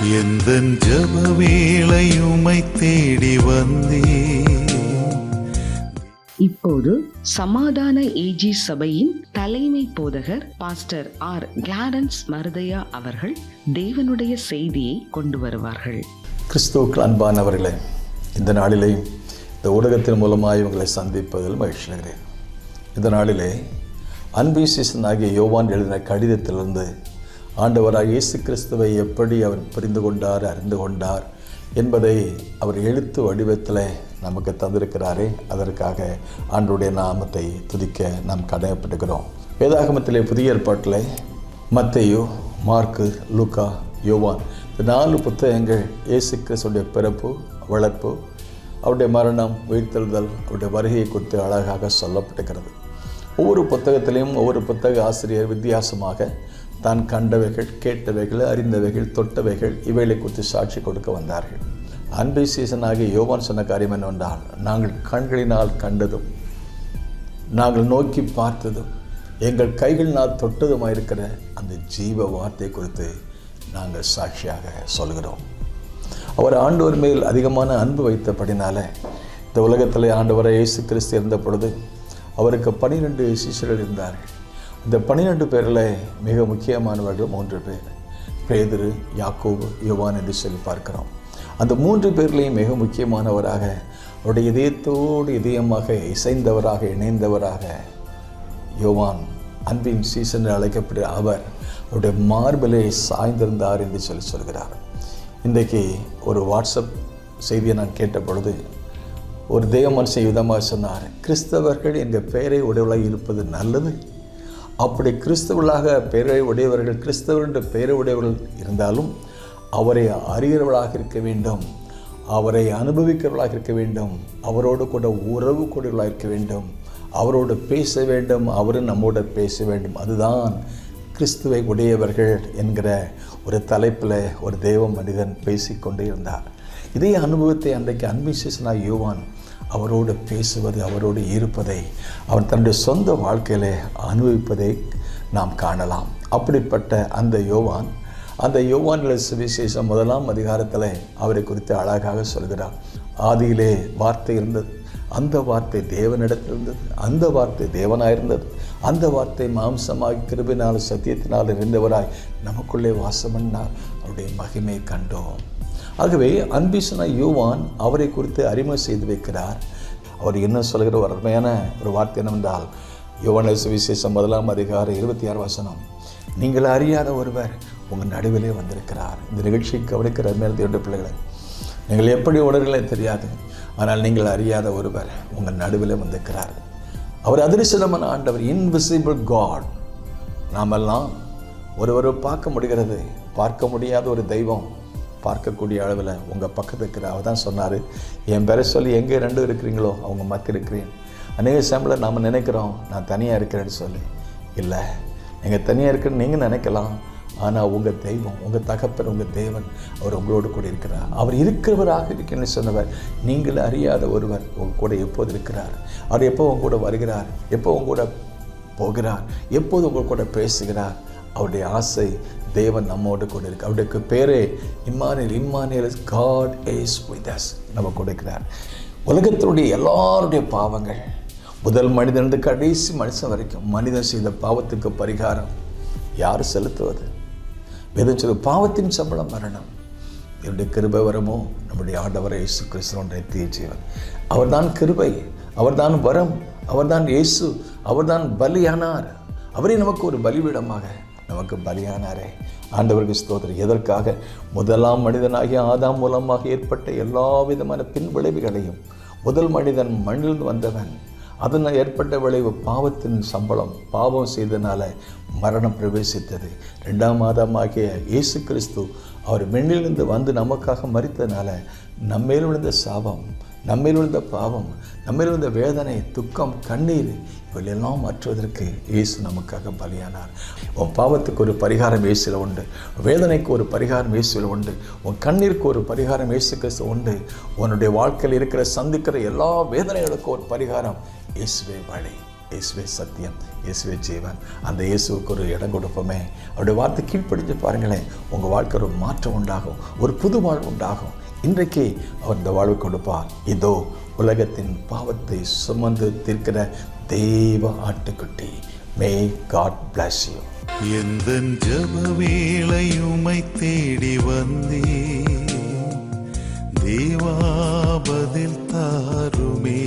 எந்தன் ஜெப வேளை உம்மை தேடி வந்தே. இப்போது சமாதான ஏஜி சபையின் தலைமை போதகர் பாஸ்டர் ஆர் கிளாரன்ஸ் மருதையா அவர்கள் தேவனுடைய செய்தியை கொண்டு வருவார்கள். கிறிஸ்துவுக்கு அன்பானவர்களே, இந்த நாளிலே இந்த ஊடகத்தின் மூலமாக உங்களை சந்திப்பதில் மகிழ்ச்சி அடைகிறேன். இந்த நாளிலே அன்பின் ஆகிய யோவான் எழுதின கடிதத்திலிருந்து ஆண்டவராக இயேசு கிறிஸ்துவை எப்படி அவர் புரிந்து கொண்டார், அறிந்து கொண்டார் என்பதை அவர் எழுத்து வடிவத்தில் நமக்கு தந்திருக்கிறாரே, அதற்காக ஆண்டவருடைய நாமத்தை துதிக்க நாம் கடமைப்பட்டுக்கிறோம். வேதாகமத்திலே புதிய ஏற்பாட்டில் மத்தேயு, மார்க்கு, லூக்கா, யோவான் இந்த 4 புத்தகங்கள் இயேசு கிறிஸ்துடைய பிறப்பு, வளர்ப்பு, அவருடைய மரணம், உயிர்த்தெழுதல், அவருடைய வருகையை குறித்து அழகாக சொல்லப்பட்டிருக்கிறது. ஒவ்வொரு புத்தகத்திலையும் ஒவ்வொரு புத்தக ஆசிரியர் வித்தியாசமாக தான் கண்டவைகள், கேட்டவைகள், அறிந்தவைகள், தொட்டவைகள் இவைகளை குறித்து சாட்சி கொடுக்க வந்தார்கள். அன்பின் சீசனாகிய யோவான் சொன்ன காரியம் என்னவென்றால், நாங்கள் கண்களினால் கண்டதும் நாங்கள் நோக்கி பார்த்ததும் எங்கள் கைகளினால் தொட்டதுமாயிருக்கிற அந்த ஜீவ வார்த்தை குறித்து நாங்கள் சாட்சியாக சொல்கிறோம். அவர் ஆண்டவர் மேல் அதிகமான அன்பு வைத்தபடினால இந்த உலகத்தில் ஆண்டவரை இயேசு கிறிஸ்து இருந்த பொழுது அவருக்கு 12 சிஷ்யர்கள் இருந்தார்கள். இந்த 12 பேரில் மிக முக்கியமானவர்கள் 3 பேர், பேதுரு, யாக்கோபு, யோவான் என்று சொல்லி பார்க்கிறோம். அந்த 3 பேர்லையும் மிக முக்கியமானவராக, அவருடைய இதயத்தோடு இதயமாக இசைந்தவராக, இணைந்தவராக யோவான், அன்பின் சீசன் அழைக்கப்படுகிற அவர் அவருடைய மார்பிலே சாய்ந்திருந்தார் என்று சொல்கிறார். இன்றைக்கு ஒரு வாட்ஸ்அப் செய்தியை நான் கேட்ட பொழுது ஒரு தேவ மனுஷன் விதமாக சொன்னார், கிறிஸ்தவர்கள் எங்கள் பெயரை உடையவளாக இருப்பது நல்லது. அப்படி கிறிஸ்தவர்களாக பெயரை உடையவர்கள், கிறிஸ்தவர் என்ற பெயரை உடையவர்கள் இருந்தாலும் அவரை அறிகிறவர்களாக இருக்க வேண்டும், அவரை அனுபவிக்கிறவர்களாக இருக்க வேண்டும், அவரோடு கூட உறவு கூடியவர்களாக இருக்க வேண்டும், அவரோடு பேச வேண்டும், அவரும் நம்மோடு பேச வேண்டும். அதுதான் கிறிஸ்துவை உடையவர்கள் என்கிற ஒரு தலைப்பில் ஒரு தேவ மனிதன் பேசிக்கொண்டே இருந்தார். இதே அனுபவத்தை அன்றைக்கு அன்பின் சீசனாக யோவான் அவரோடு பேசுவது, அவரோடு இருப்பதை, அவர் தன்னுடைய சொந்த வாழ்க்கையில் அனுபவிப்பதை நாம் காணலாம். அப்படிப்பட்ட அந்த யோவான் சுவிசேஷம் 1ஆம் அதிகாரத்தில் அவரை குறித்து அழகாக சொல்கிறார். ஆதியிலே வார்த்தை இருந்தது, அந்த வார்த்தை தேவனிடத்தில் இருந்தது, அந்த வார்த்தை தேவனாயிருந்தது, அந்த வார்த்தை மாம்சமாகி கிருபையினால் சத்தியத்தினால் இருந்தவராய் நமக்குள்ளே வாசம் பண்ணார், அவருடைய மகிமை கண்டோம். ஆகவே அன்பின் யோவான் அவரை குறித்து அறிமுகம் செய்து வைக்கிறார். அவர் என்ன சொல்கிற ஒரு அருமையான ஒரு வார்த்தை என்னவென்றால், யோவான் சுவிசேஷம் 1ஆம் அதிகாரம் 26 வசனம், நீங்கள் அறியாத ஒருவர் உங்கள் நடுவிலே வந்திருக்கிறார். இந்த நிகழ்ச்சியை கவனிக்கிற அருமையான தேவனுடைய பிள்ளைகளை, நீங்கள் எப்படி உணர்களே தெரியாது, ஆனால் நீங்கள் அறியாத ஒருவர் உங்கள் நடுவிலே வந்திருக்கிறார். அவர் அதிர்ஷ்டமான ஆண்டவர், இன்விசிபிள் காட். நாமெல்லாம் ஒருவரை பார்க்க முடிகிறது, பார்க்க முடியாத ஒரு தெய்வம் பார்க்கக்கூடிய அளவில் உங்கள் பக்கத்தில் இருக்கிற அவர் தான் சொன்னார், என் பேரை சொல்லி எங்கே 2 இருக்கிறீங்களோ அவங்க மத்திய இருக்கிறேன். அநேக சமயத்தில் நாம் நினைக்கிறோம் நான் தனியாக இருக்கிறேன்னு சொல்லி. இல்லை, நீங்கள் தனியாக இருக்கிறேன்னு நீங்கள் நினைக்கலாம், ஆனால் உங்கள் தெய்வம், உங்கள் தகப்பன், உங்கள் தேவன் அவர் உங்களோடு கூட இருக்கிறார். அவர் இருக்கிறவராக இருக்கேன்னு சொன்னவர், நீங்கள் அறியாத ஒருவர் உங்கள் கூட எப்போது இருக்கிறார், அவர் எப்போ உங்க கூட வருகிறார், எப்போ உங்க கூட போகிறார், எப்போது உங்கள் கூட பேசுகிறார். அவருடைய ஆசை தேவன் நம்மோடு கூட இருக்கு. அவருடைய பேரே Emmanuel, God is with us. நம்ம கொடுக்கிறார். உலகத்தினுடைய எல்லாருடைய பாவங்கள், முதல் மனிதன் கடைசி மனுஷன் வரைக்கும் மனிதன் செய்த பாவத்துக்கு பரிகாரம் யார் செலுத்துவது? வேதம் சொல்லுது, பாவத்தின் சம்பளம் மரணம், என்னுடைய கிருபை வரமோ நம்முடைய ஆண்டவர் இயேசு கிறிஸ்துவின் நித்திய ஜீவன். அவர்தான் கிருபை, அவர்தான் வரம், அவர்தான் இயேசு, அவர்தான் பலியானார். அவரே நமக்கு ஒரு பலிபீடமாக நமக்கு பலியானாரே. ஆண்டவருக்கு ஸ்தோத்திரம். எதற்காக? முதலாம் மனிதனாகிய ஆதாம் மூலமாக ஏற்பட்ட எல்லா விதமான பின் விளைவுகளையும், முதல் மனிதன் மண்ணிலிருந்து வந்தவன், அதனால் ஏற்பட்ட விளைவு பாவத்தின் சம்பளம், பாவம் செய்தனால மரணம் பிரவேசித்தது. 2ஆம் ஆதாமாகிய இயேசு கிறிஸ்து அவர் மண்ணிலிருந்து வந்து நமக்காக மரித்ததுனால நம்மேல் விழுந்த சாபம், நம்மேல் விழுந்த பாவம், நம்மேல் விழுந்த வேதனை, துக்கம், கண்ணீர் இவையெல்லாம் மாற்றுவதற்கு இயேசு நமக்காக பலியானார். உன் பாவத்துக்கு ஒரு பரிகாரம் இயேசுவில் உண்டு, வேதனைக்கு ஒரு பரிகாரம் இயேசுவில் உண்டு, உன் கண்ணீருக்கு ஒரு பரிகாரம் இயேசு கிறிஸ்து உண்டு, உன்னுடைய வாழ்க்கையில் இருக்கிற சந்திக்கிற எல்லா வேதனைகளுக்கும் ஒரு பரிகாரம் இயேசுவே வழி. இயேசுவே சத்தியம், இயேசுவே ஜீவன். அந்த இயேசுவுக்கு ஒரு இடம் கொடுப்போமே. அவருடைய வார்த்தை கீழ்ப்படிஞ்சு பாருங்களேன், உங்கள் வாழ்க்கை ஒரு மாற்றம் உண்டாகும், ஒரு புது வாழ்வு உண்டாகும். இன்றைக்கே அவர் இந்த வாழ்வு கொடுப்பார். இதோ உலகத்தின் பாவத்தை சுமந்து தீர்க்கிற தெய்வ ஆட்டுக்குட்டி. May God bless you. எந்தன் ஜெப வேளை உம்மை தேடி வந்தே, தேவா பதில் தாருமே.